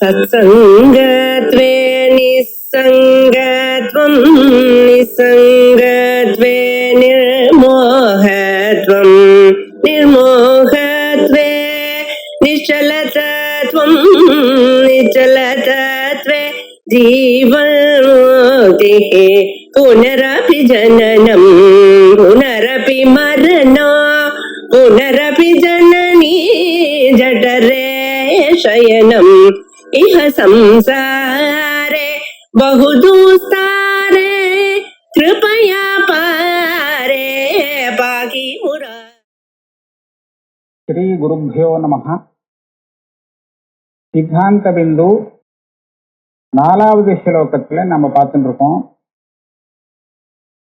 सत्सङ्गत्वे निस्सङ्गत्वं निस्सङ्गत्वे निर्मोहत्वं निर्मोहत्वे निश्चलतत्वं निश्चलतत्वे जीवन्मुक्तिः पुनरपि जननं पुनरपि मरणं पुनरपि जननी जठरे शयनम् इह संसारे बहुदुस्तारे कृपया पारे पाहि मुरा. ஸ்ரீ குருப்யோ நமஹ. சித்தாந்த பிந்து 4வது ஸ்லோகத்துல நம்ம பார்த்துட்டு இருக்கோம்.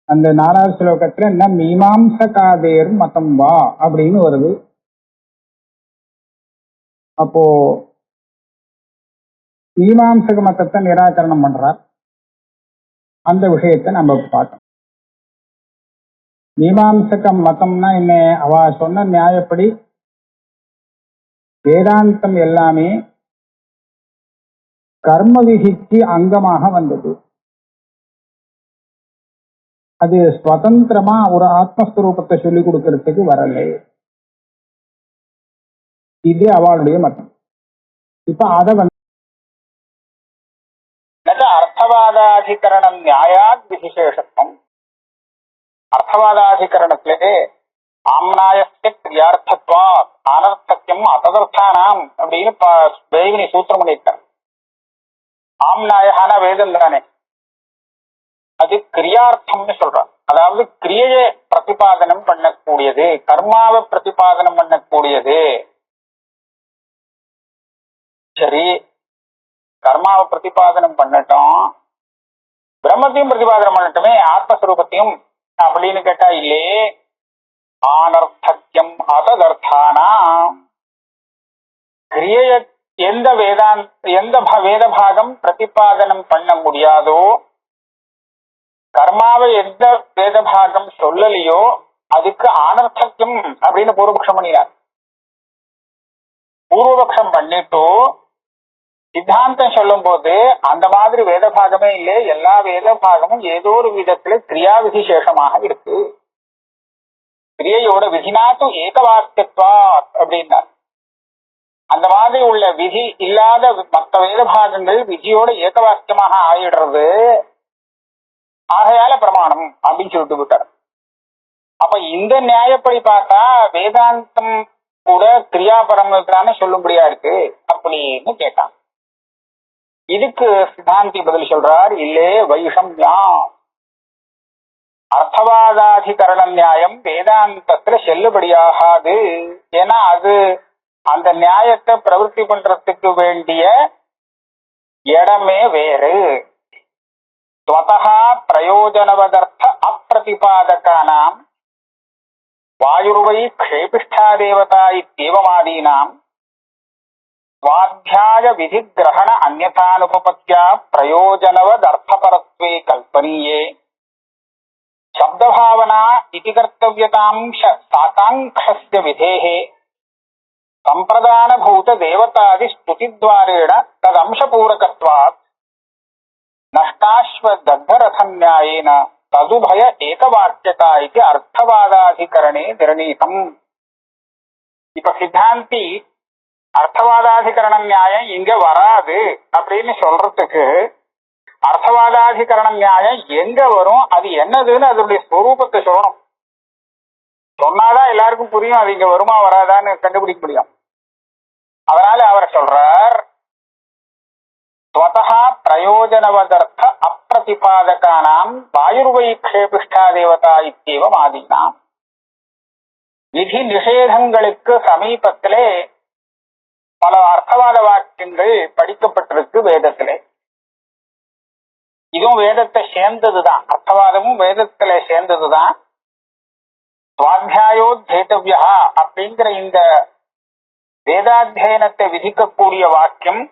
அந்த 4வது ஸ்லோகத்துல ந மீமாம்சகாதேர் மதம் வா அப்படின்னு வருது. அப்போ மீமாம்சக மதத்தை நிராகரணம் பண்றார். அந்த விஷயத்தை நம்ம பார்த்தோம். மீமாம்சக மதம்னா என்ன? அவ சொன்ன நியாயப்படி வேதாந்தம் எல்லாமே கர்ம விதிக்கு அங்கமாக வந்தது. அது சுதந்திரமா ஒரு ஆத்மஸ்வரூபத்தை சொல்லிக் கொடுக்கறதுக்கு வரலை. இது அவளுடைய மதம். இப்ப அத அர்த்தவாதாதிகரணம் நியாயாத் விசேஷத்துவம். அர்த்தவாதாதிகரணத்திலே ஆம்னாயஸ்ய கிரியார்த்தத்வாத் அனர்த்தக்யம் அததர்த்தானாம் அப்படின்னு வேவினி சூத்திரம் பண்ணிட்டார். ஆம்னாயகான வேதம் தானே, அது கிரியார்த்தம்னு சொல்றான். அதாவது கிரியையை பிரதிபாதனம் பண்ணக்கூடியது, கர்மாவை பிரதிபாதனம் பண்ணக்கூடியது. சரி, கர்மாவை பிரதிபாதனம் பண்ணட்டும், பிரம்மத்தையும் பிரதிபாதனம் பண்ணட்டுமே, ஆத்மஸ்வரூபத்தையும் அப்படின்னு கேட்டா இல்லையே. ஆனர்த்தக்யம் அததர்த்தானா, கிரியைய எந்த வேத பாகம் பிரதிபாதனம் பண்ண முடியாதோ, கர்மாவை எந்த வேத பாகம் சொல்லலையோ அதுக்கு ஆனர்த்தக்யம் அப்படின்னு பூர்வபக்ஷம் பண்ணினார். பூர்வபக்ஷம் பண்ணிட்டு சித்தாந்தம் சொல்லும் போது அந்த மாதிரி வேத பாகமே இல்லை, எல்லா வேத பாகமும் ஏதோ ஒரு விதத்துல கிரியா விசேஷமாக இருக்கு. கிரியையோட விதினாத்து ஏகவாக்கியத்வா அப்படின்னா, அந்த மாதிரி உள்ள விதி இல்லாத மற்ற வேத பாகங்கள் விதியோட ஏகவாக்கியமாக ஆயிடுறது. ஆகையால பிரமாணம் அப்படின்னு சொல்லிட்டு விட்டார். அப்ப இந்த நியாயப்படி பார்த்தா வேதாந்தம் கூட கிரியாபரமத்தான சொல்லும்படியா இருக்கு அப்படின்னு கேட்டான். இதுக்கு சித்தாந்தி பதில் சொல்றார், இல்லே வைஷம்யா, அர்த்தவாதாதிகரண நியாயம் வேதாந்தத்துல செல்லுபடியாகாது. ஏன்னா அது அந்த நியாயத்தை பிரவருத்தி பண்றதுக்கு வேண்டிய இடமே வேறு. ஸ்வதஹா பிரயோஜனவதர்த்த அப்பிரதிபாதகானாம் வாயுர்வை க்ஷேபிஷ்டாதேவதா இத்யேவமாதீனாம் ஸ்வாத்யாய விதிகிரஹண அன்யதானுபபத்யா பிரயோஜனவதர்த்தபரத்வே கல்பனீயே சப்தபாவனா இதி கர்த்தவ்யதாம்ச சாகாங்க்ஷஸ்ய விதேஹே சம்பிரதானபூத தேவதாதி ஸ்துதித்வாரேண ததம்சபூரகத்வாத் நஷ்டாஸ்வதத்தரதநியாயேன ததுபய ஏகவாக்கியதா இது அர்த்தவாதாதிகரணே நிர்ணீதம். இப்ப சித்தாந்தி அர்த்தவாதாதிகரண நியாயம் இங்க வராது அப்படின்னு சொல்றதுக்கு அர்த்தவாதாதிகரண நியாயம் எங்க வரும், அது என்னதுன்னு அதனுடைய ஸ்வரூபத்தை சொல்லணும். சொன்னாதான் எல்லாருக்கும் புரியும் அது இங்க வருமா வராதான்னு கண்டுபிடிக்க முடியும். அதனால அவர் சொல்றார், ஸ்வதஹா பிரயோஜனவதர்த்த அப்பிரதிபாதகானாம் வாயுர்வை க்ஷேபிஷ்டாதேவதா இத்யேவம் ஆதீனாம். விதி நிஷேதங்களுக்கு சமீபத்திலே பல அர்த்தவாத வாக்கியங்கள் படிக்கப்பட்டிருக்கு வேதத்திலே. இதுவும் வேதத்தை சேர்ந்ததுதான், அர்த்தவாதமும் வேதத்திலே சேர்ந்ததுதான். சுவாத்தியாயோத்யேதவ்யா அப்படிங்கிற இந்த வேதாத்தியனத்தை விதிக்கக்கூடிய வாக்கியம்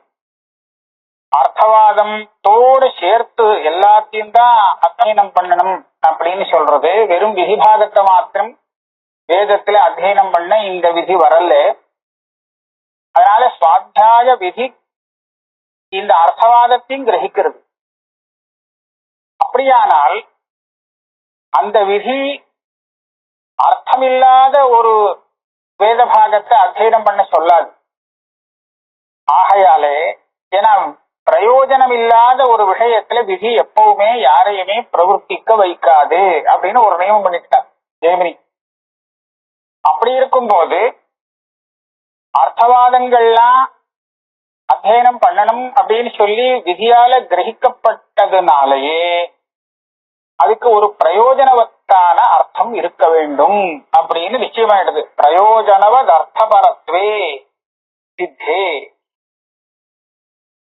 அர்த்தவாதம் தோடு சேர்த்து எல்லாத்தையும் தான் அத்தியனம் பண்ணணும் அப்படின்னு சொல்றது. வெறும் விதிபாகத்தை மாத்திரம் வேதத்துல அத்தியனம் பண்ண இந்த விதி வரல. அதனால சுவாத்தியாய விதி இந்த அர்த்தவாதத்தையும் கிரகிக்கிறது. அப்படியானால் அந்த விதி அர்த்தமில்லாத ஒரு வேத பாகத்தை அத்தியனம் பண்ண சொல்லாது. ஆகையாலே ஏன்னா பிரயோஜனம் இல்லாத ஒரு விஷயத்துல விதி எப்பவுமே யாரையுமே பிரவர்த்திக்க வைக்காது அப்படின்னு ஒரு நியமம் பண்ணிட்டார் ஜெயமினி. அப்படி இருக்கும்போது அர்த்தவாதங்கள்லாம் அத்தியனம் பண்ணணும் அப்படின்னு சொல்லி விதியால கிரகிக்கப்பட்டதுனாலேயே அதுக்கு ஒரு பிரயோஜனவத்தான அர்த்தம் இருக்க வேண்டும் அப்படின்னு நிச்சயமாயிடுது. பிரயோஜனவத் அர்த்தபரத்வே சித்தே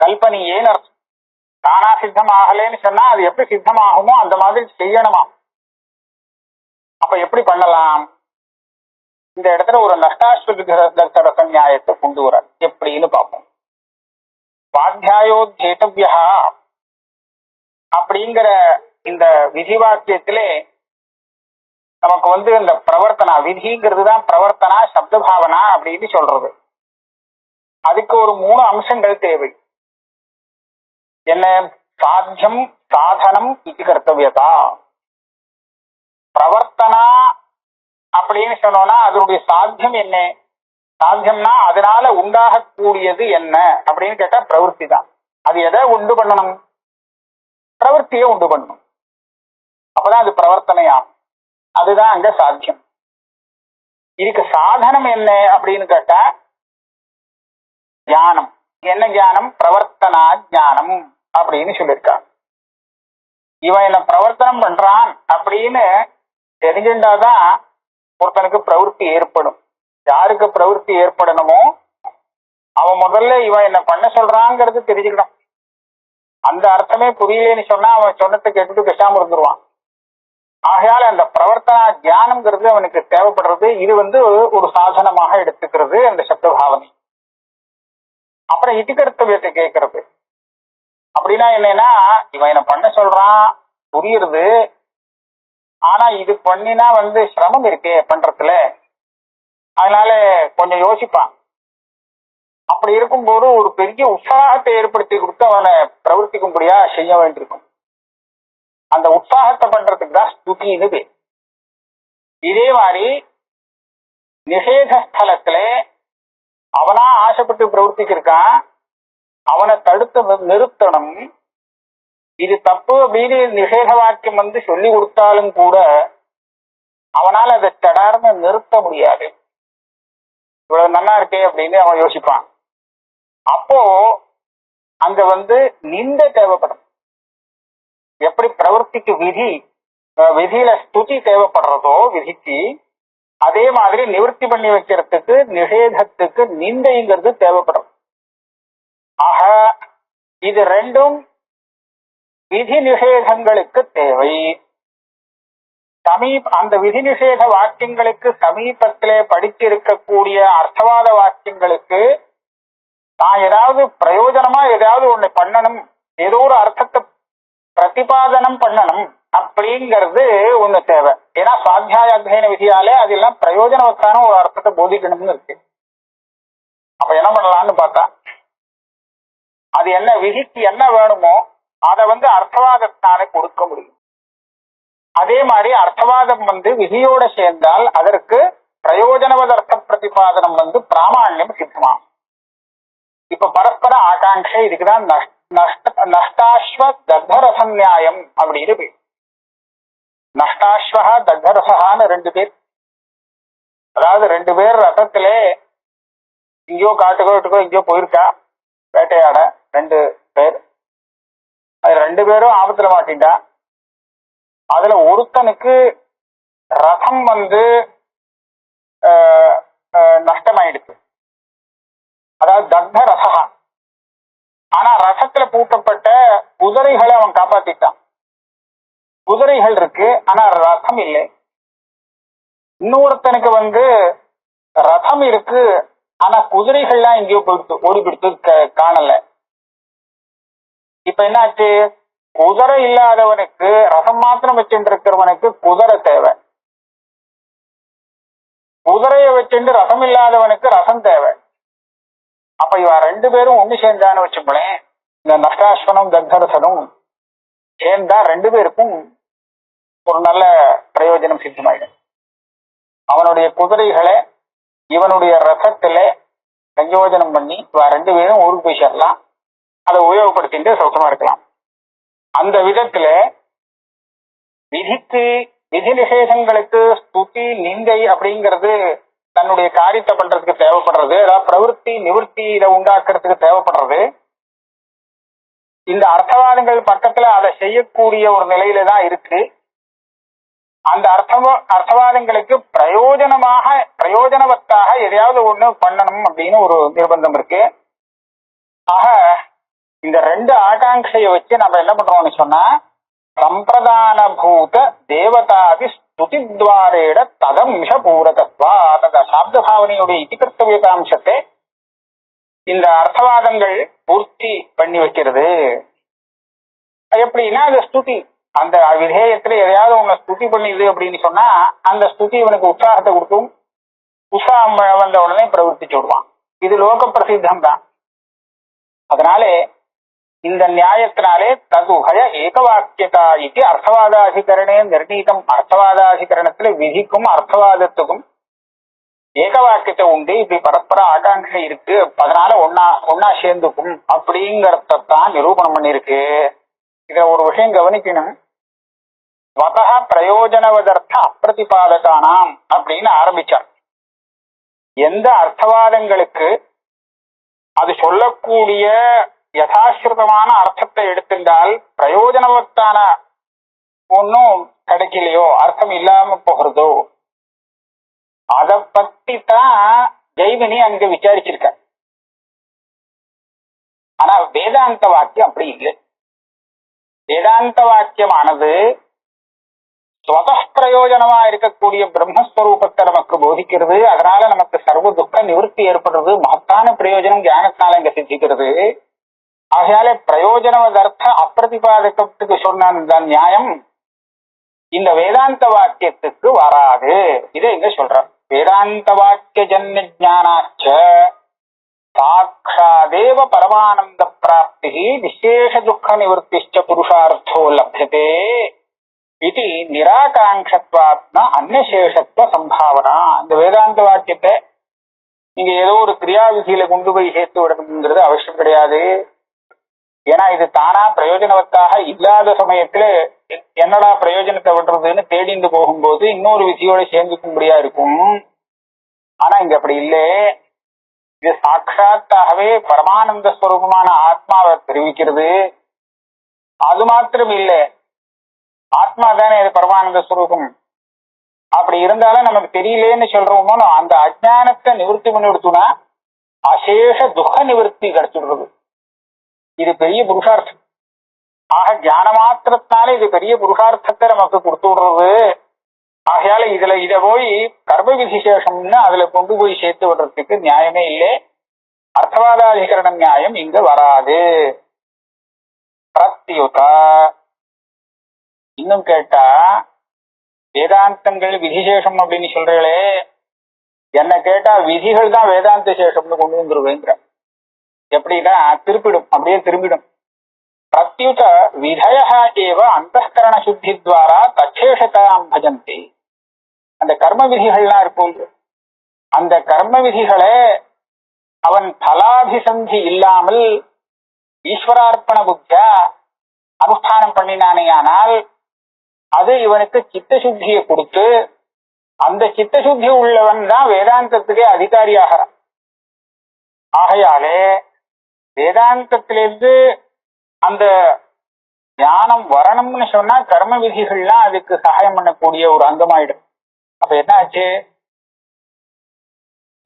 கல்பனியேன்னு அர்த்தம். தானா சித்தம் ஆகலேன்னு சொன்னா அது எப்படி சித்தமாகுமோ அந்த மாதிரி செய்யணுமா. அப்ப எப்படி பண்ணலாம்? இந்த இடத்துல ஒரு நஷ்டாஸ்வத நியாயத்தை கொண்டு வர எப்படின்னு பார்ப்போம். சுவாத்தியாயோத்யேதவ்யா அப்படிங்கிற இந்த விதி வாக்கியத்திலே நமக்கு இந்த பிரவர்த்தனா விதிங்கிறது தான் பிரவர்த்தனா சப்த பாவனா அப்படின்னு சொல்றது. அதுக்கு ஒரு 3 அம்சங்கள் தேவை. என்ன? சாத்தியம், சாதனம், இது கர்த்தவியதா. பிரவர்த்தனா அப்படின்னு சொன்னோம்னா அதனுடைய சாத்தியம் என்ன? சாத்தியம்னா அதனால உண்டாகக்கூடியது என்ன அப்படின்னு கேட்டா பிரவருத்தி தான். அது எதை உண்டு பண்ணணும்? பிரவருத்தியை உண்டு பண்ணணும். அப்பதான் அது பிரவர்த்தனையா. அதுதான் அங்க சாத்தியம். இதுக்கு சாதனம் என்ன அப்படின்னு கேட்டா ஞானம். என்ன ஞானம்? பிரவர்த்தனா ஞானம் அப்படின்னு சொல்லியிருக்காங்க. இவன் என்ன பிரவர்த்தனம் பண்றான் அப்படின்னு தெரிஞ்சுட்டாதான் ஒருத்தனுக்கு பிரவருத்தி ஏற்படும். யாருக்கு பிரவருத்தி ஏற்படணுமோ அவன் முதல்ல இவன் என்ன பண்ண சொல்றாங்கிறது தெரிஞ்சுக்கணும். அந்த அர்த்தமே புரியலேன்னு சொன்னா அவன் சொன்னதை கேட்டுட்டு பேசாம இருந்துருவான். ஆகையால அந்த பிரவர்த்தனா ஞானம்ங்கிறது அவனுக்கு தேவைப்படுறது. இது ஒரு சாதனமாக எடுத்துக்கிறது அந்த சப்த பாவனை. அப்புறம் இட்டிகர்த்தவியத்தை கேட்கறது. அப்படின்னா என்னன்னா இவன் என்ன பண்ண சொல்றான் புரியுறது, ஆனா இது பண்ணினா சிரமம் இருக்கே பண்றதுல, அதனால கொஞ்சம் யோசிப்பான். அப்படி இருக்கும்போது ஒரு பெரிய உற்சாகத்தை ஏற்படுத்தி கொடுத்து அவனை பிரவர்த்திக்கும்படியா செய்ய வேண்டியிருக்கும். அந்த உற்சாகத்தை பண்றதுக்கு தான் ஸ்துதின்னு பேர். இதே மாதிரி நிஷேத ஸ்தலத்துல அவனா ஆசைப்பட்டு பிரவர்த்திச்சிருக்கான், அவனை தடுத்து நிறுத்தணும். இது தப்பு அப்படின்னு நிஷேத வாக்கியம் சொல்லி கொடுத்தாலும் கூட அவனால் அதை தடார்னு நிறுத்த முடியாது. இவ்வளவு நல்லா இருக்கே அப்படின்னு அவன் யோசிப்பான். அப்போ அங்க நிந்தை தேவைப்படும். எப்படி பிரவர்த்திக்கு விதியில ஸ்துதி தேவைப்படுறதோ விதிக்கு, அதே மாதிரி நிவர்த்தி பண்ணி வைக்கிறதுக்கு நிஷேதத்துக்கு நிந்தைங்கிறது தேவைப்படும். ஆக இது ரெண்டும் விதி நிஷேதங்களுக்கு தேவை. அந்த விதி நிஷேத வாக்கியங்களுக்கு சமீபத்திலே படிச்சிருக்கக்கூடிய அர்த்தவாத வாக்கியங்களுக்கு நான் ஏதாவது பிரயோஜனமா ஏதாவது ஒண்ணு பண்ணணும், ஏதோ ஒரு அர்த்தத்தை பிரதிபாதனம் பண்ணணும் அப்படிங்கிறது ஒண்ணு தேவை. ஏன்னா சுவாத்தியாய அத்தியன விதியாலே அதெல்லாம் பிரயோஜனவத்தான ஒரு அர்த்தத்தை போதிக்கணும்னு இருக்கு. அப்ப என்ன பண்ணலாம்னு பார்த்தா அது என்ன விதிக்கு என்ன வேணுமோ அதை அர்த்தவாதத்தாலே கொடுக்க முடியும். அதே மாதிரி அர்த்தவாதம் விதியோட சேர்ந்தால் அதற்கு பிரயோஜனவத அர்த்த பிரதிபாதனம் பிராமாண்யம் சித்தமாகும். இப்ப பரஸ்பர ஆகாங்ஷை இதுக்குதான் நஷ்டாஸ்வ தத்தரச நியாயம் அப்படின்னு பேர். நஷ்டாஸ்வா தத்தரசான்னு 2 பேர். அதாவது 2 பேர் ரசத்திலே எங்கேயோ காட்டுக்கோ எங்கேயோ போயிருக்கா வேட்டையாட 2 பேர். அது 2 பேரும் ஆபத்துல மாட்டின்டா. அதுல ஒருத்தனுக்கு ரதம் நஷ்டமாயிடுச்சு, அதாவது தக்த ரசா. ஆனா ரசத்துல பூட்டப்பட்ட குதிரைகளை அவன் காப்பாத்திட்டான். குதிரைகள் இருக்கு ஆனா ரதம் இல்லை. இன்னொருத்தனுக்கு ரதம் இருக்கு ஆனா குதிரைகள்லாம் எங்கேயோ போயிடுத்து, ஓடி போயிடுத்து, காணல. இப்ப என்னாச்சு? குதிரை இல்லாதவனுக்கு ரசம் மாத்திரம் வச்சுட்டு இருக்கிறவனுக்கு குதிரை தேவை, குதிரையை வச்சுட்டு ரசம் இல்லாதவனுக்கு ரசம் தேவை. அப்ப இவன் 2 பேரும் ஒண்ணு சேர்ந்தான்னு வச்சுக்கோங்களேன், இந்த நஷ்டாஸ்வனும் தத்தரசனும் சேர்ந்தா ரெண்டு பேருக்கும் ஒரு நல்ல பிரயோஜனம் சித்தமாயிடும். அவனுடைய குதிரைகளை இவனுடைய ரசத்துல சயோஜனம் பண்ணி ரெண்டு பேரும் ஊருக்கு போய் சேரலாம், அதை உபயோகப்படுத்திட்டு சௌசமா இருக்கலாம். அந்த விதத்துல விதிக்கு விதி நிஷேதங்களுக்கு ஸ்துதி நிந்தை அப்படிங்கிறது தன்னுடைய காரியத்தை பண்றதுக்கு தேவைப்படுறது, அதாவது பிரவருத்தி நிவர்த்தி இதை உண்டாக்குறதுக்கு தேவைப்படுறது. இந்த அர்த்தவாதங்கள் பக்கத்துல அதை செய்யக்கூடிய ஒரு நிலையில தான் இருக்கு. அந்த அர்த்தவாதங்களுக்கு பிரயோஜனவத்தாக எதையாவது ஒண்ணு பண்ணணும் அப்படின்னு ஒரு நிர்பந்தம் இருக்கு. ஆக இந்த ரெண்டு ஆகாங்கையை வச்சு நம்ம என்ன பண்றோம்னு சொன்னா, சம்பிரதான பூத தேவதாதி ஸ்துதித்வாரேட ததம்ச பூரகத்வா தத சாப்த பாவனையுடைய இதிகர்த்தவியதாம்சத்தை இந்த அர்த்தவாதங்கள் பூர்த்தி பண்ணி வைக்கிறது. எப்படின்னா அந்த ஸ்துதி, அந்த விதேயத்துல எதையாவது உன்னை ஸ்துதி பண்ணிது அப்படின்னு சொன்னா அந்த ஸ்துதி இவனுக்கு உற்சாகத்தை கொடுக்கும். உற்சாகம் வந்த உடனே பிரவர்த்திச்சு விடுவான். இது லோக பிரசித்தம் தான். அதனாலே இந்த நியாயத்தினாலே ததுபய ஏகவாக்கியதா இது அர்த்தவாதாதிகரணே நிர்ணீதம். அர்த்தவாதாதிகரணத்துல விதிக்கும் அர்த்தவாதத்துக்கும் ஏகவாக்கியத்தை உண்டு. இப்படி பரஸ்பர ஆகாங்கை இருக்கு, அதனால ஒன்னா சேர்ந்துக்கும் அப்படிங்கறதான் நிரூபணம் பண்ணிருக்கு. இத ஒரு விஷயம் கவனிக்கணும். வதா பிரயோஜனவதர்த்த அப்பிரதிபாதகானாம் அப்படின்னு ஆரம்பிச்சார். எந்த அர்த்தவாதங்களுக்கு அது சொல்லக்கூடிய யதாசிருதமான அர்த்தத்தை எடுத்திருந்தால் பிரயோஜனவத்தான ஒன்னும் கிடைக்கலையோ, அர்த்தம் இல்லாம போகிறதோ, அதை பத்தி தான் ஜெய்மினி அங்க விசாரிச்சிருக்க. ஆனா வேதாந்த வாக்கியம் அப்படி இல்லை. வேதாந்த வாக்கியமானது ஸ்வத பிரயோஜனமா இருக்கக்கூடிய பிரம்மஸ்வரூபத்தை நமக்கு போதிக்கிறது. அதனால நமக்கு சர்வ துக்க நிவர்த்தி ஏற்படுறது, மகத்தான பிரயோஜனம் ஞானத்தினால இங்க சித்திக்கிறது. ஆகையாலே பிரயோஜனவதர்த்த அப்பிரதிபாதகத்துக்கு சொன்ன நியாயம் இந்த வேதாந்த வாக்கியத்துக்கு வராது. இதை இங்க சொல்ற. வேதாந்த வாக்கிய ஜன்ய ஜானாச்ச சாட்சாதேவ பரமானந்த பிராப்தி விசேஷ துக்க நிவர்த்திச்ச புருஷார்த்தோ லப்யதே இது நிராகாங்ஷத்வாத்ம அந்நசேஷத்துவ சம்பாவனா. இந்த வேதாந்த வாக்கியத்தை நீங்க ஏதோ ஒரு கிரியாவிதியில கொண்டு போய் சேர்த்து விடணுங்கிறது அவசியம் கிடையாது. ஏன்னா இது தானா பிரயோஜனவத்தாக இல்லாத சமயத்துல என்னடா பிரயோஜனத்தை விடுறதுன்னு தேடிந்து போகும்போது இன்னொரு விதியோட சேர்ந்துக்கும்படியா இருக்கும். ஆனா இங்க அப்படி இல்லை. இது சாட்சாத்தாகவே பரமானந்த ஸ்வரூபமான ஆத்மாவை தெரிவிக்கிறது. அது மாத்திரம் இல்லை, ஆத்மா தானே அது பரமானந்த ஸ்வரூபம். அப்படி இருந்தாலும் நமக்கு தெரியலேன்னு சொல்றோமோ, அந்த அஜானத்தை நிவர்த்தி பண்ணி கொடுத்தோம்னா அசேஷ துக்க நிவர்த்தி கிடைச்சிடுறது. இது பெரிய புருஷார்த்தம். ஆக ஞான மாத்திரத்தினால இது பெரிய புருஷார்த்தத்தை நமக்கு கொடுத்து விடுறது. ஆகையால இத போய் கர்ம விசேஷம்னு அதுல கொண்டு போய் சேர்த்து விடுறதுக்கு நியாயமே இல்லை. அர்த்தவாதாதிகரண நியாயம் இங்க வராது. பிரத்யுதா இன்னும் கேட்டா, வேதாந்தங்கள் விதிசேஷம் அப்படின்னு சொல்றீங்களே, என்ன கேட்டா விதிகள் தான் வேதாந்த சேஷம்னு கொண்டு வந்துருவேங்கிற. எப்படின்னா திருப்பிடும், அப்படியே திரும்பிடும். பிரத்யுத விதய ஏவ அந்தఃகரண சுத்தி துவாரா தச்சேஷதாம் பஜந்தி. அந்த கர்ம விதிகள்லாம் இருக்கும், அந்த கர்ம விதிகளை அவன் பலாபிசந்தி இல்லாமல் ஈஸ்வரார்ப்பண புத்தியா அனுஷ்டானம் பண்ணினானேயானால் அது இவனுக்கு சித்தசுத்தியை கொடுத்து, அந்த சித்தசுத்தி உள்ளவன் தான் வேதாந்தத்துக்கே அதிகாரியாகிறான். ஆகையாலே வேதாந்தத்திலிருந்து அந்த ஞானம் வரணும்னு சொன்னா கர்ம விதிகள்லாம் அதுக்கு சகாயம் பண்ணக்கூடிய ஒரு அங்கமாயிடும். அப்ப என்ன ஆச்சு,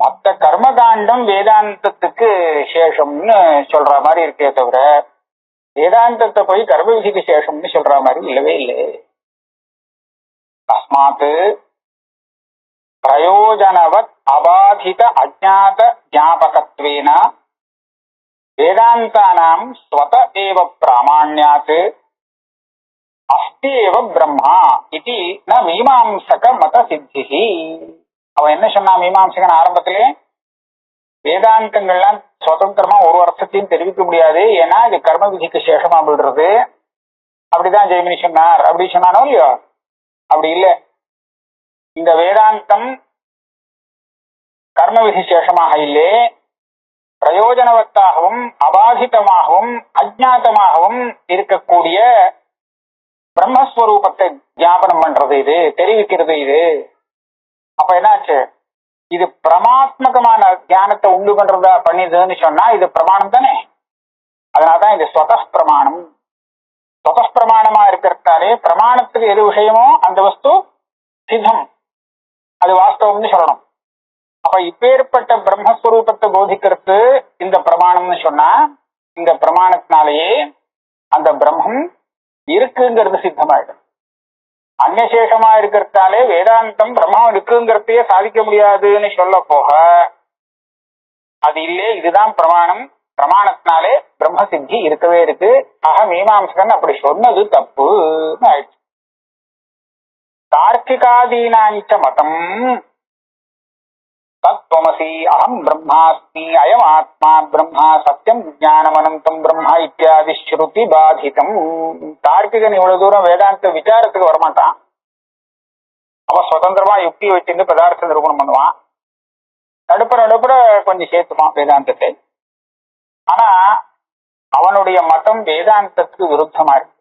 மொத்த கர்மகாண்டம் வேதாந்தத்துக்கு சேஷம்னு சொல்ற மாதிரி இருக்கே தவிர வேதாந்தத்தை போய் கர்ம விதிக்கு சேஷம்னு சொல்ற மாதிரி இல்லவே இல்லை. தஸ்மாத் பிரயோஜனவத் அபாதித அஜ்ஞாத ஞாபகத்வேன வேதாந்தானாம் ஸ்வத ஏவ பிராமாண்யாத் அஸ்தி ஏவ பிரம்மா இது ந மீமாம்சக மத சித்தி. அவன் என்ன சொன்னா மீமாம்சகன் ஆரம்பத்திலே, வேதாந்தங்கள்லாம் சுதந்திரமா ஒரு அர்த்தத்தையும் தெரிவிக்க முடியாது. ஏன்னா இது கர்ம விதிக்கு சேஷமா விடுறது. அப்படிதான் ஜெய்மினி சொன்னார் அப்படி சொன்னானோ இல்லையோ, அப்படி இல்லை. இந்த வேதாந்தம் கர்ம விதி சேஷமாக இல்லை, பிரயோஜனவத்தாகவும் அபாதிதமாகவும் அஜ்ஞாதமாகவும் இருக்கக்கூடிய பிரம்மஸ்வரூபத்தை ஞாபனம் பண்றது, இது தெரிவிக்கிறது. இது அப்ப என்னாச்சு, இது பிரமாத்மகமான ஞானத்தை உண்டு பண்றதா பண்ணிதுன்னு சொன்னா இது பிரமாணம் தானே. அதனாலதான் இது ஸ்வத பிரமாணம். ஸ்வத பிரமாணமா இருக்கிறதாலே பிரமாணத்துக்கு எது விஷயமோ அந்த வஸ்து சித்தம், அது வாஸ்தவம்னு சொல்லணும். அப்ப இப்பேற்பட்ட பிரம்மஸ்வரூபத்தை போதிக்கிறது இந்த பிரமாணம்னு சொன்னா, இந்த பிரமாணத்தினாலேயே அந்த பிரம்மம் இருக்குங்கிறது சித்தமாயிடும். அந்நசேஷமா இருக்கிறதாலே வேதாந்தம் பிரம்மம் இருக்குங்கிறதையே சாதிக்க முடியாதுன்னு சொல்ல போக, அது இல்லே, இதுதான் பிரமாணம், பிரமாணத்தினாலே பிரம்ம சித்தி இருக்கவே இருக்கு. ஆக மீமாம்சகன் அப்படி சொன்னது தப்பு ஆயிடுச்சு. தார்க்கிகாதீனாஞ்ச மதம் தத்வமசி அகம் பிரம்மாஸ்மி அயம் ஆத்மா பிரம்மா சத்தியம் ஞானமனந்தம் பிரம்மா இத்தியாதி ஸ்ருதி பாதிதம். தார்க்கிகன் இவ்வளவு தூரம் வேதாந்த விசாரத்துக்கு வரமாட்டான். அவன் சுதந்திரமா யுக்தி வச்சிருந்து பதார்த்த நிரூபணம் பண்ணுவான். நடுப்புற கொஞ்சம் சேர்த்துப்பான் வேதாந்தத்தை. ஆனா அவனுடைய மதம் வேதாந்தத்துக்கு விருத்தமா இருக்கு.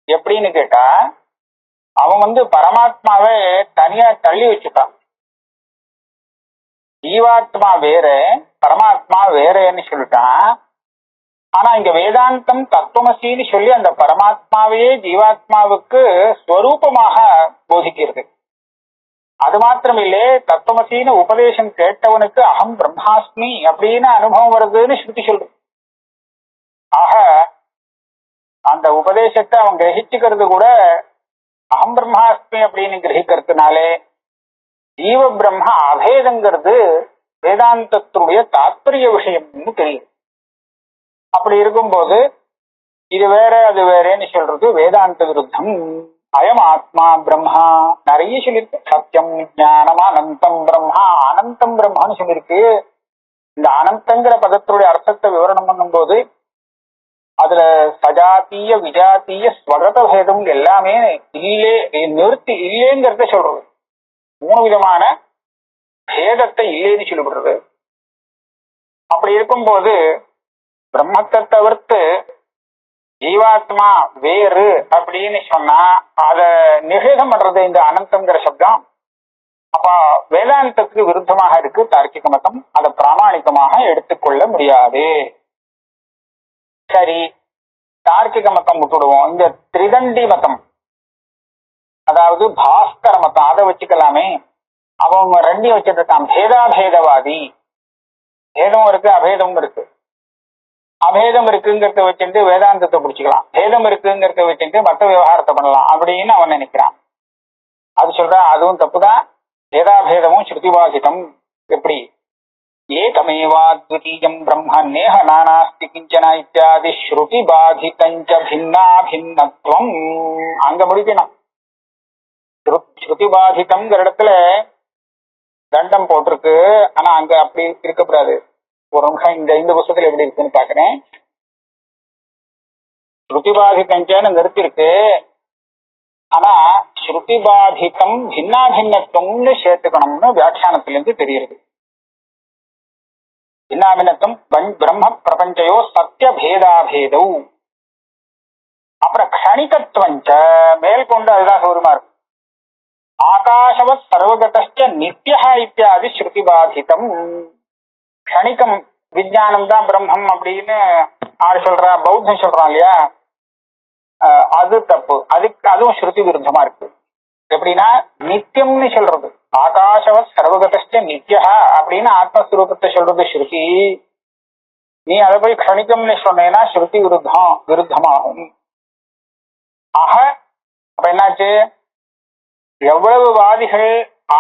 எப்படின்னு கேட்டா, அவன் பரமாத்மாவை தனியா தள்ளி வச்சுட்டான். ஜீவாத்மா வேற பரமாத்மா வேறன்னு சொல்லிட்டான். ஆனா இங்க வேதாந்தம் தத்துவமசின்னு சொல்லி அந்த பரமாத்மாவையே ஜீவாத்மாவுக்கு ஸ்வரூபமாக போதிக்கிறது. அது மாத்திரமில்லே, தத்துவமசின்னு உபதேசம் கேட்டவனுக்கு அகம் பிரம்மாஸ்மி அப்படின்னு அனுபவம் வருதுன்னு ஸ்ருதி சொல்றது. ஆக அந்த உபதேசத்தை அவன் கிரகிச்சுக்கிறது கூட அகம் பிரம்மாஸ்மி அப்படின்னு கிரகிக்கிறதுனாலே ஜீவ பிரம்ம அபேதங்கிறது வேதாந்தத்தினுடைய தாத்பரிய விஷயம்னு தெரியும். அப்படி இருக்கும்போது இது வேற அது வேறன்னு சொல்றது வேதாந்த விருத்தம். அயம் ஆத்மா பிரம்மா நிறைய சொல்லியிருக்கு. சத்தியம் ஞானம் அனந்தம் பிரம்மா, அனந்தம் பிரம்மான்னு சொல்லியிருக்கு. இந்த அனந்தங்கிற பதத்தினுடைய அர்த்தத்தை விவரணம் பண்ணும் போது அதுல சஜாத்திய விஜாத்திய ஸ்வகத பேதம் எல்லாமே இல்லே, நிறுத்தி இல்லேங்கிறத சொல்றது. 3 விதமான பேதத்தை இல்லேன்னு சொல்லப்படுறது. அப்படி இருக்கும்போது பிரம்மத்தை தவிர்த்து ஜீவாத்மா வேறு அப்படின்னு சொன்னா அத நிஷேதம் பண்றது இந்த அனந்தங்கிற சப்தம். அப்ப வேதாந்தத்துக்கு விருத்தமாக இருக்கு தார்க்கிக மதம். அதை பிராமணிகமாக எடுத்துக்கொள்ள முடியாது. சரி, தார்க்கிக மதம் விட்டுடுவோம். இந்த திரிதண்டி மதம், அதாவது பாஸ்கர மதம், அதை வச்சுக்கலாமே. அவன் 2 வச்சுட்டு இருக்கான். பேதாபேதவாதி, பேதம் இருக்கு அபேதமும் இருக்கு. அபேதம் இருக்குங்கிறத வச்சுட்டு வேதாந்தத்தை பிடிச்சிக்கலாம், பேதம் இருக்குங்கிறத வச்சுட்டு மற்ற விவகாரத்தை பண்ணலாம் அப்படின்னு அவன் நினைக்கிறான். அது சொல்ற அதுவும் தப்புதான். பேதாபேதமும் ஸ்ருதிபாசிதம். எப்படி ஏகமேவாத்விதீயம் பிரம்ம நேஹ நானாஸ்தி கிஞ்சன இத்தியாதி ஸ்ருதி பாதிதஞ்ச பின்னா பின்னத்வம். அங்க முடிக்கணும். ஸ்ருதி பாதிதம்ங்கிற இடத்துல தண்டம் போட்டிருக்கு. ஆனா அங்க அப்படி இருக்கக்கூடாது. ஒரு நிமிஷம் இந்த புத்தகத்துல எப்படி இருக்குன்னு பாக்குறேன். ஸ்ருதி பாதிதஞ்சன்னு நிறுத்திருக்கு. ஆனா ஸ்ருதி பாதிதம் பின்னா பின்னத்துவம்னு சேர்த்துக்கணும்னு வியாக்கியானத்திலிருந்து தெரியுது. பின்னாபின்னத்துவம் பிரம்ம பிரபஞ்சயோ சத்திய பேதாபேதௌ. அப்புறம் கணிகத்துவஞ்ச மேற்கொண்டு அதுதான் சௌரியமா இருக்கும். ஆகாசவத் சர்வகதஸ்ய நித்யா இத்தியாதி ஸ்ருதி பாதிதம். கணிகம் விஞ்ஞானம் தான் பிரம்மம் அப்படின்னு ஆறு சொல்றா, பௌத்தம் சொல்றான் இல்லையா, அது தப்பு. அதுவும் ஸ்ருதி விருத்தமா இருக்கு. எப்படின்னா நித்தியம்னு சொல்றது. ஆகாசவத் சர்வகதஸ்ய நித்யா அப்படின்னு ஆத்மஸ்வரூபத்தை சொல்றது ஸ்ருதி. நீ அதை போய் கணிகம்னு சொன்னேன்னா ஸ்ருதி விருத்தமாகும். ஆக அப்ப என்னாச்சு, எவ்வளவு வாதிகள்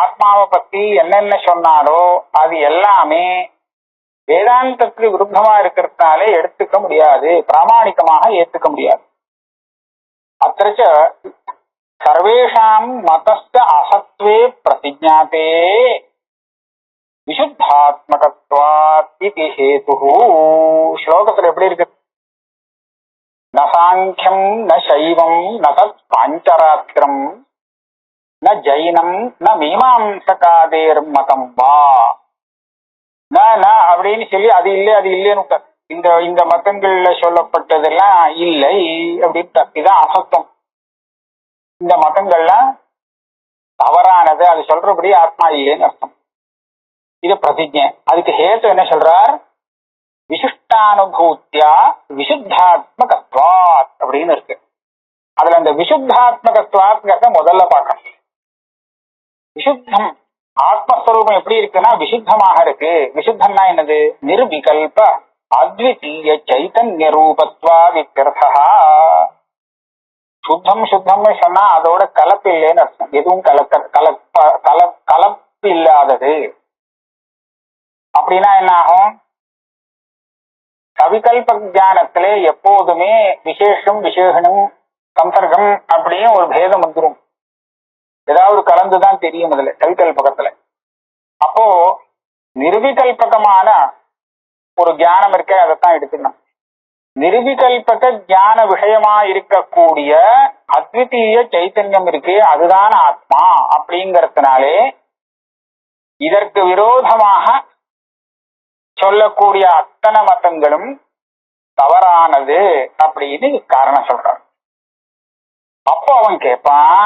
ஆத்மாவை பத்தி என்னென்ன சொன்னாரோ அது எல்லாமே வேதாந்தத்துக்கு விருத்தமா இருக்கிறதுனாலே எடுத்துக்க முடியாது, பிராமணிகமாக ஏத்துக்க முடியாது. அத்திரச்ச சர்வேஷாம் மதஸ்த அசத்வே பிரதிஜாதே. விசுத்தாத்மகத்வாத் இதி ஹேதுஹு. ஸ்லோகத்துல எப்படி இருக்கு? ந சாங்கியம் ந சைவம் ந தத் பாஞ்சராத்திரம் ந ஜைனம் ந மீமாம்சகாதேர் மதம் வா. ந அப்படின்னு சொல்லி அது இல்லை அது இல்லைன்னு இந்த இந்த மதங்கள்ல சொல்லப்பட்டதெல்லாம் இல்லை அப்படின்னு இதான் அசத்தம். இந்த மதங்கள்லாம் தவறானது, அது சொல்றபடி ஆத்மா இல்லைன்னு அர்த்தம். இது பிரதிஜை. அதுக்கு ஹேத்து என்ன சொல்றார்? விசிஷ்டானுபூத்தியா விசுத்தாத்மகத்வாத் அப்படின்னு இருக்கு. அதுல அந்த விசுத்தாத்மகத்வாத்ங்கிறத முதல்ல பார்க்கணும். விசுத்தம் ஆத்மஸ்வரூபம் எப்படி இருக்குன்னா விசுத்தமாக இருக்கு. விசுத்தம்னா என்னது? நிர்விகல்ப அத்விதீய சைதன்ய ரூபத்வா வித்யர்த்தா. சுத்தம் சுத்தம்னு சொன்னா அதோட கலப்பு இல்லைன்னு அர்த்தம். எதுவும் கலப்பு இல்லாதது. அப்படின்னா என்ன ஆகும்? கவிகல்ப ஞானத்திலே எப்போதுமே விசேஷம் விசேஷனம் சம்சர்க்கம் அப்படின்னு ஒரு பேதம் வந்துடும். ஏதாவது கலந்துதான் தெரியும் அதுல கவிகல்பகத்துல. அப்போ நிர்விகல்பகமான ஒரு ஞானம் இருக்க, அதைத்தான் எடுத்துக்கணும். நிர்விகல்பக ஞான விஷயமா இருக்கக்கூடிய அத்விதீய சைத்தன்யம் இருக்கு, அதுதான் ஆத்மா. அப்படிங்கறதுனாலே இதற்கு விரோதமாக சொல்லக்கூடிய அத்தனை மதங்களும் தவறானது அப்படின்னு காரணம் சொல்றான். அப்போ அவன் கேட்பான்,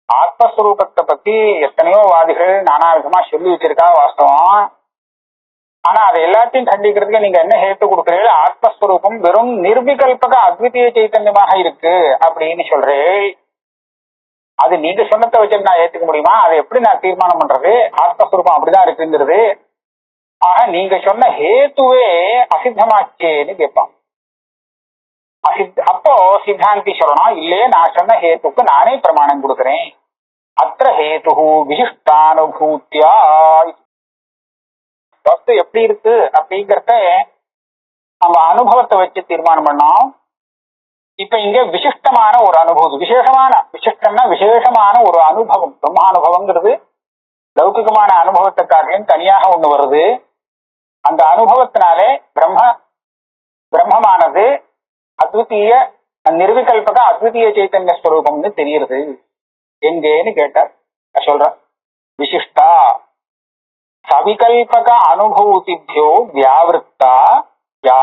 ஆத்மஸ்வரூபத்தை பத்தி எத்தனையோ வாதிகள் நானா விதமா சொல்லி வச்சிருக்கா வாஸ்தவம். ஆனா அதை எல்லாத்தையும் கண்டிக்கிறதுக்கு நீங்க என்ன ஹேத்து கொடுக்குறீங்க? ஆத்மஸ்வரூபம் வெறும் நிர்விகல்பக அத்விதீய சைத்தன்யமாக இருக்கு அப்படின்னு சொல்றேன். அது நீங்க சொன்னதை வச்சுட்டு நான் ஏத்துக்க முடியுமா? அதை எப்படி நான் தீர்மானம் பண்றது? ஆத்மஸ்வரூபம் அப்படிதான் இருக்குங்கிறது. ஆக நீங்க சொன்ன ஹேத்துவே அசித்தமாச்சேன்னு கேட்பான். அப்போ சித்தாந்தி சொல்லணும், இல்லையே நான் சொன்ன ஹேத்துக்கு நானே பிரமாணம் கொடுக்கிறேன். அத்திர ஹேது விசிஷ்டானுபூத்தியா. வஸ்து எப்படி இருக்கு அப்படிங்கறத நம்ம அனுபவத்தை வச்சு தீர்மானம் பண்ணோம். இப்ப இங்க விசிஷ்டமான ஒரு அனுபவம், விசிஷ்டம்னா விசேஷமான ஒரு அனுபவம். பிரம்மானுபவங்கிறது லௌகிகமான அனுபவத்தை காட்டிலும் தனியாக ஒண்ணு வருது. அந்த அனுபவத்தினாலே பிரம்மமானது அத்விதீய நிர்விகல்பக அத்விதீய சைத்தன்ய ஸ்வரூபம்னு தெரியுது. எங்கேன்னு கேட்டார். சொல்ற விசிஷ்டா சவிகல்பக அனுபூதிபியோ வியாவிருத்தா யா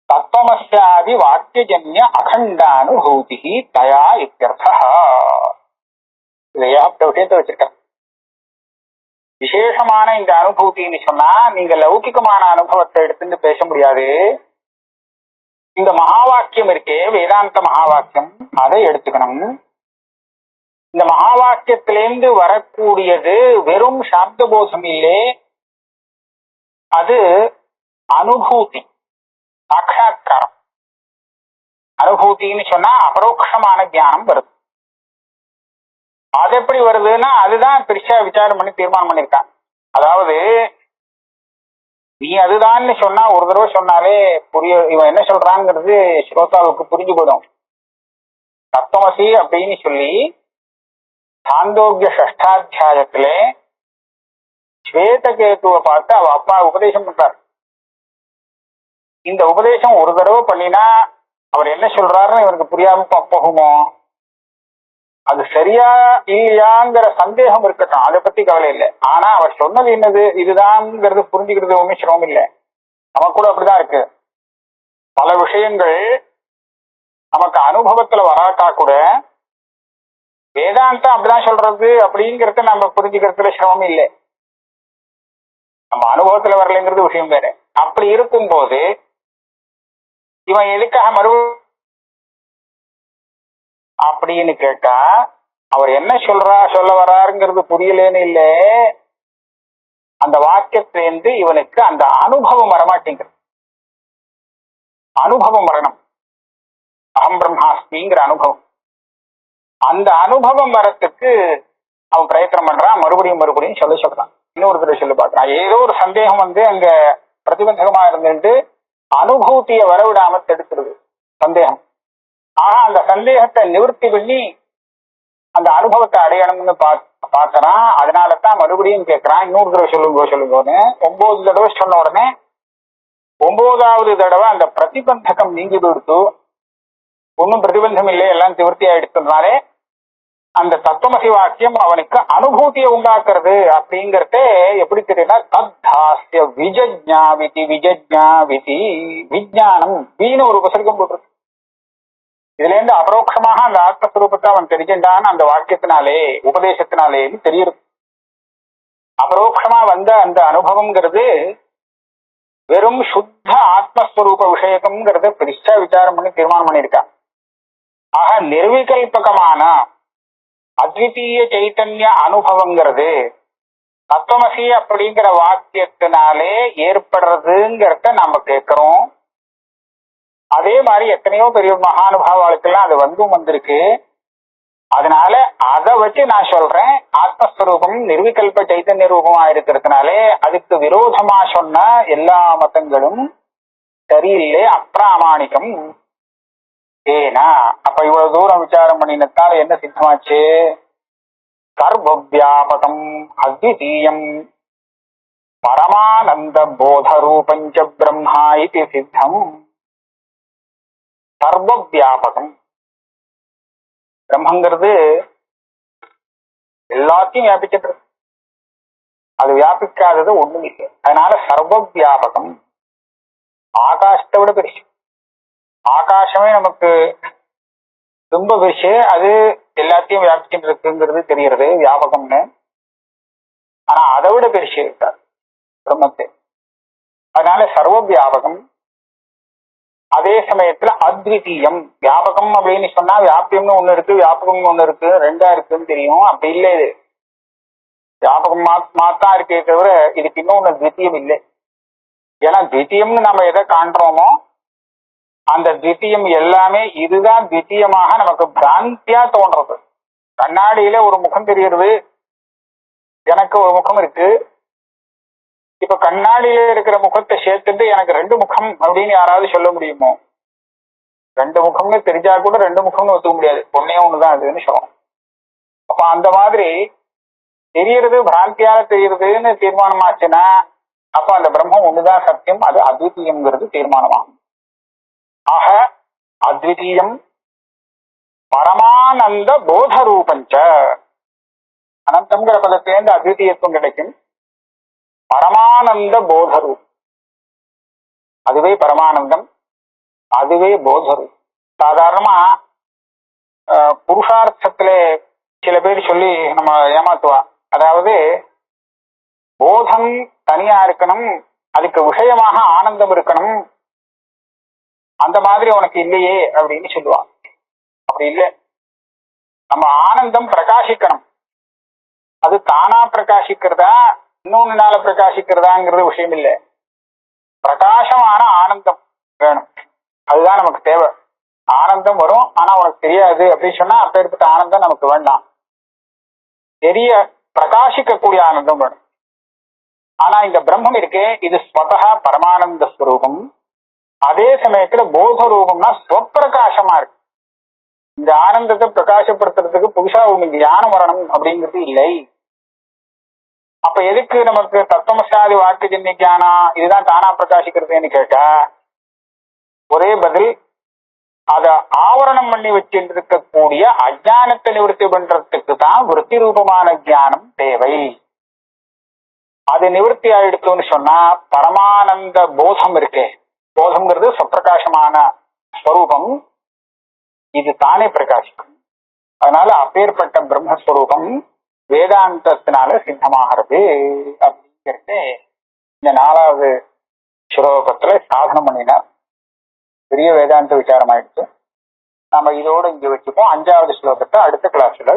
தத்துவமஸ்யாதி வாக்கியஜன்ய அகண்டானுபூதி தயா இத்யர்த்தः. விஷயத்தை வச்சிருக்க விசேஷமான இந்த அனுபூதின்னு சொன்னா நீங்க லௌகிகமான அனுபவத்தை எடுத்துட்டு பேச முடியாது. இந்த மகா வாக்கியம் இருக்கே, வேதாந்த மகா வாக்கியம், அதை எடுத்துக்கணும். இந்த மகா வாக்கியத்திலேருந்து வரக்கூடியது வெறும் சாப்த போதம் இல்லே, அது அனுபூதி, சாட்சாத்காரம். அனுபூத்தின்னு சொன்னா அபரோக்ஷமான ஞானம் வருது. அது எப்படி வருதுன்னா அதுதான் பெருசா விசாரம் பண்ணி தீர்மானம் பண்ணிருக்காங்க. அதாவது நீ அதுதான்னு சொன்னா ஒரு தடவை சொன்னாலே இவன் என்ன சொல்றாங்கிறது ஸ்ரோதாவுக்கு புரிஞ்சு போயிடும். தத்துவமசி அப்படின்னு சொல்லி சாந்தோக்கிய ஷஷ்டாத்தியாயத்துல ஸ்வேதகேதுவை பார்த்து அவ அப்பா உபதேசம் பண்றார். இந்த உபதேசம் ஒரு தடவை பண்ணினா அவர் என்ன சொல்றாருன்னு இவருக்கு புரியாம போகுமோ? அது சரியா இல்லையாங்கிற சந்தேகம் இருக்கட்டும், அதை பத்தி கவலை இல்லை. ஆனா அவர் சொன்னது என்னது இதுதான்ங்கிறது புரிஞ்சுக்கிறது ஒன்றும் சிரமம் இல்லை. நமக்கு கூட அப்படிதான் இருக்கு. பல விஷயங்கள் நமக்கு அனுபவத்துல வராட்டா கூட வேதாந்தம் அப்படிதான் சொல்றது அப்படிங்கறத நம்ம புரிஞ்சுக்கிறதுல சிரமம் இல்லை. நம்ம அனுபவத்துல வரலைங்கிறது விஷயம் வேற. அப்படி இருக்கும்போது இவன் எதுக்காக அப்படின்னு கேட்டா அவர் என்ன சொல்ல வராருங்கிறது புரியலேன்னு இல்ல, அந்த வாக்கியத்திலேருந்து இவனுக்கு அந்த அனுபவம் வரமாட்டேங்கிறது. அனுபவம் வரணும், அகம் பிரம்மாஸ்மிங்கிற அனுபவம். அந்த அனுபவம் வரத்துக்கு அவன் பிரயத்தனம் பண்றான். மறுபடியும் சொல்றான். இன்னொரு தடவை சொல்லி பார்க்கறான். ஏதோ ஒரு சந்தேகம் அங்க பிரதிபந்தகமா இருந்துட்டு அனுபூதியை வரவிடாம தடுக்கிறது சந்தேகம். ஆனா அந்த சந்தேகத்தை நிவர்த்தி பண்ணி அந்த அனுபவத்தை அடையணும்னு பாக்குறான். அதனாலதான் மறுபடியும் கேட்கிறான், இன்னொரு தடவை சொல்லுங்கன்னு. 9 தடவை சொன்ன உடனே 9வது தடவை அந்த பிரதிபந்தகம் நீங்கி கொடுத்து, ஒன்னும் பிரதிபந்தம் இல்லை, எல்லாம் நிவர்த்தி ஆயிடுச்சுனாலே அந்த தத்துவமசி வாக்கியம் அவனுக்கு அனுபூதியை உண்டாக்குறது. அப்படிங்கறத எப்படி தெரியும்னா, தத்தாஸ்ய விஜஜ்ஞாவிதி விஜஜ்ஞாவிதி விஜானம் வீணு ஒரு உபசர்க்கம் போட்டிருக்கு. இதுல இருந்து அபரோக்ஷமாக அந்த ஆத்மஸ்வரூபத்தை அவன் தெரிஞ்சான் அந்த வாக்கியத்தினாலே, உபதேசத்தினாலேன்னு தெரியுது. அபரோக்ஷமா வந்த அந்த அனுபவம்ங்கிறது வெறும் சுத்த ஆத்மஸ்வரூப விஷயம்ங்கிறத பெருசா விசாரம் பண்ணி தீர்மானம் பண்ணியிருக்கான். ஆக நிர்விகல்பகமான அத்விதீய சைத்தன்ய அனுபவங்கிறது தத்துவமசி அப்படிங்கிற வாக்கியத்தினாலே ஏற்படுறதுங்கிறத நாம கேட்கிறோம். அதே மாதிரி எத்தனையோ பெரிய மகானுபாவாளுக்கெல்லாம் அது வந்திருக்கு. அதனால அதை வச்சு நான் சொல்றேன், ஆத்மஸ்வரூபம் நிர்விகல்ப சைத்தன்ய ரூபமா இருக்கிறதுனாலே அதுக்கு விரோதமா சொன்ன எல்லா மதங்களும் சரியில்லை, அப்பிராமாணிக்கம். ஏனா அப்ப இவ்வளவு தூரம் விசாரம் பண்ணினத்தால என்ன சித்தமாச்சு? சர்வவியாபகம் அத்விதீயம் பரமானந்த போதரூபஞ்ச பிரம்மா இது சித்தம். சர்வவியாபகம் பிரம்மங்கிறது எல்லாத்தையும் வியாபிச்சிட்டு இருக்கு, அது வியாபிக்காதது ஒண்ணும் இல்லை. அதனால சர்வவியாபகம், ஆகாசத்தை விட பெருசு. ஆகாசமே நமக்கு ரொம்ப பெருசு, அது எல்லாத்தையும் வியாபிச்சுட்டு இருக்குங்கிறது தெரிகிறது வியாபகம்னு. ஆனா அதை விட பெருசு இருக்காது பிரம்மத்தை. அதனால சர்வ வியாபகம். அதே சமயத்துல அத்விதீயம். வியாபகம் அப்படின்னு சொன்னா வியாபியம்னு ஒண்ணு இருக்கு, வியாபகம்னு ஒண்ணு இருக்கு, ரெண்டா இருக்குன்னு தெரியும். அப்படி இல்லை, இது வியாபகம் மாத்தான் இருக்கே தவிர இதுக்கு இன்னொன்னு த்விதீயம் இல்லை. ஏன்னா த்விதீயம்னு நம்ம எதை காண்றோமோ அந்த த்விதீயம் எல்லாமே இதுதான் த்விதீயமாக நமக்கு பிராந்தியா தோன்றது. கண்ணாடியில ஒரு முகம் தெரிகிறது, எனக்கு ஒரு முகம் இருக்கு. இப்ப கண்ணாடியில இருக்கிற முகத்தை சேர்த்துட்டு எனக்கு 2 முகம் அப்படின்னு யாராவது சொல்ல முடியுமோ? 2 முகம்னு தெரிஞ்சா கூட 2 முகம்னு ஒத்துக்க முடியாது, ஒன்னே ஒண்ணுதான் அதுன்னு சொல்லுவோம். அப்ப அந்த மாதிரி தெரியறது பிராந்தியால தெரியுறதுன்னு தீர்மானம் ஆச்சுன்னா அப்ப அந்த பிரம்மம் ஒண்ணுதான் சத்தியம், அது அத்விதீயம்ங்கிறது தீர்மானமாகும். ஆக அத்விதீயம் பரமானந்த போத ரூபஞ்ச. அனந்தம்ங்கிற பதத்திலேருந்து அத்விதீயத்துவம் கிடைக்கும். பரமானந்த போதரூப், அதுவே பரமானந்தம், அதுவே போதரூப். சாதாரணமா புருஷார்த்தத்திலே சில பேர் சொல்லி நம்ம ஏமாத்துவா. அதாவது போதம் தனியா இருக்கணும், அதுக்கு விஷயமாக ஆனந்தம் இருக்கணும், அந்த மாதிரி உனக்கு இல்லையே அப்படின்னு சொல்லுவான். அப்படி இல்லை, நம்ம ஆனந்தம் பிரகாசிக்கணும். அது தானா பிரகாசிக்கிறதா இன்னொன்னுனால பிரகாசிக்கிறதாங்கிறது விஷயம் இல்லை. பிரகாசமான ஆனந்தம் வேணும், அதுதான் நமக்கு தேவை. ஆனந்தம் வரும், ஆனா உனக்கு தெரியாது அப்படின்னு சொன்னா அப்பேற்பட்ட ஆனந்தம் நமக்கு வேண்டாம். தெரிய பிரகாசிக்கக்கூடிய ஆனந்தம் வேணும். ஆனா இந்த பிரம்மம் இருக்கே, இது ஸ்வதா பரமானந்த ஸ்வரூபம். அதே சமயத்துல போத ரூபம்னா ஸ்வப்பிரகாசமா இருக்கு. இந்த ஆனந்தத்தை பிரகாசப்படுத்துறதுக்கு புதுசா ஒண்ணு ஞானம் வரணும் அப்படிங்கிறது இல்லை. அப்ப எதுக்கு நமக்கு தத்துவமசாதி வாக்கியஜன்ய ஞானம், இதுதான் தானா பிரகாசிக்கிறதுன்னு கேட்டா ஒரே பதில், அத ஆவரணம் பண்ணி வச்சிருக்கக்கூடிய அஜானத்தை நிவர்த்தி பண்றதுக்கு தான் விருத்தி ரூபமான ஞானம் தேவை. அது நிவர்த்தி ஆயிடுத்துன்னு சொன்னா பரமானந்த போதம் இருக்கே, போதம்ங்கிறது சப்பிரகாசமான ஸ்வரூபம், இது தானே பிரகாசிக்கும். அதனால அப்பேற்பட்ட பிரம்மஸ்வரூபம் வேதாந்தத்தினால சித்தமாகிறது அப்படிங்கிறது இந்த 4வது ஸ்லோகத்துல சாதனம் பண்ணினார். பெரிய வேதாந்த விசாரம் ஆயிடுச்சு. நாம இதோடு இங்க வச்சுப்போம். 5வது ஸ்லோகத்தை அடுத்த கிளாஸ்ல